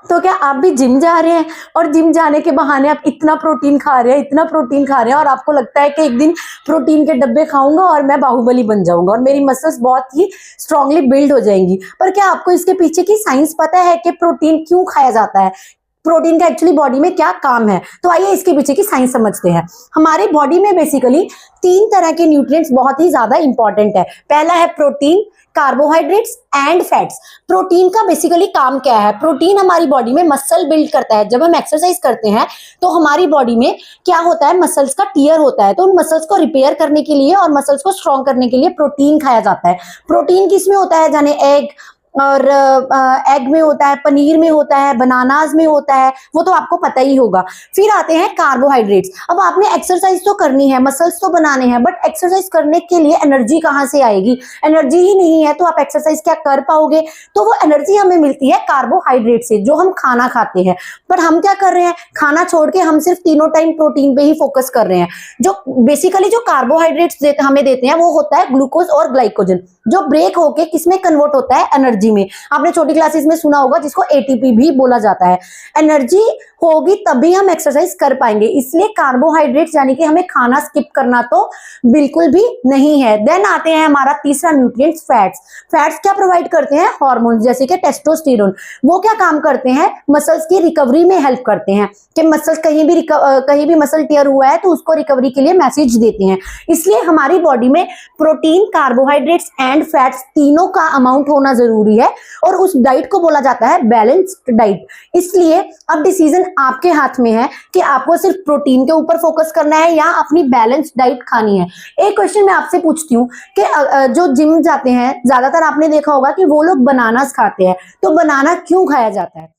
तो क्या आप भी जिम जा रहे हैं और जिम जाने के बहाने आप इतना प्रोटीन खा रहे हैं, इतना प्रोटीन खा रहे हैं और आपको लगता है कि एक दिन प्रोटीन के डब्बे खाऊंगा और मैं बाहुबली बन जाऊंगा और मेरी मसल्स बहुत ही स्ट्रांगली बिल्ड हो जाएंगी। पर क्या आपको इसके पीछे की साइंस पता है कि प्रोटीन क्यों खाया जाता है? प्रोटीन का एक्चुअली बॉडी में क्या काम है? तो आइए इसके पीछे की साइंस समझते हैं। हमारे बॉडी में बेसिकली 3 तरह के न्यूट्रिएंट्स बहुत ही ज्यादा इंपॉर्टेंट है। पहला है protein, carbohydrates and fats. Protein का बेसिकली काम क्या है? प्रोटीन हमारी बॉडी में मसल बिल्ड करता है। जब हम एक्सरसाइज करते हैं तो हमारी बॉडी में क्या होता है, मसल्स का टीयर होता है, तो उन मसल्स को रिपेयर करने के लिए और मसल्स को स्ट्रॉन्ग करने के लिए प्रोटीन खाया जाता है। प्रोटीन किसमें होता है? जाने एग और एग में होता है, पनीर में होता है, बनानाज में होता है, वो तो आपको पता ही होगा। फिर आते हैं कार्बोहाइड्रेट्स। अब आपने एक्सरसाइज तो करनी है, मसल्स तो बनाने हैं, बट एक्सरसाइज करने के लिए एनर्जी कहाँ से आएगी? एनर्जी ही नहीं है तो आप एक्सरसाइज क्या कर पाओगे? तो वो एनर्जी हमें मिलती है कार्बोहाइड्रेट से, जो हम खाना खाते हैं। पर हम क्या कर रहे हैं, खाना छोड़ के हम सिर्फ तीनों टाइम प्रोटीन पे ही फोकस कर रहे हैं। जो बेसिकली जो कार्बोहाइड्रेट्स हमें देते हैं वो होता है ग्लूकोज और ग्लाइकोजन, जो ब्रेक होके किसमें कन्वर्ट होता है? एनर्जी में। आपने छोटी क्लासेस में सुना होगा जिसको एटीपी भी बोला जाता है। एनर्जी होगी तभी हम एक्सरसाइज कर पाएंगे, इसलिए कार्बोहाइड्रेट्स यानी कि हमें खाना स्किप करना तो बिल्कुल भी नहीं है। देन आते हैं हमारा तीसरा न्यूट्रिएंट फैट्स। फैट्स क्या प्रोवाइड करते हैं? हार्मोन, जैसे कि टेस्टोस्टेरोन। वो क्या काम करते हैं? मसल्स की रिकवरी में हेल्प करते हैं कि मसल्स कहीं भी मसल टियर हुआ है तो उसको रिकवरी के लिए मैसेज देते हैं। इसलिए हमारी बॉडी में प्रोटीन, कार्बोहाइड्रेट्स एंड फैट्स तीनों का अमाउंट होना जरूरी है और उस डाइट को बोला जाता है बैलेंस्ड डाइट। इसलिए अब डिसीजन आपके हाथ में है कि आपको सिर्फ प्रोटीन के ऊपर फोकस करना है या अपनी बैलेंस्ड डाइट खानी है। एक क्वेश्चन मैं आपसे पूछती हूँ कि जो जिम जाते हैं ज्यादातर आपने देखा होगा कि वो लोग बनानास खाते हैं, तो बनाना क्यों खाया जाता है?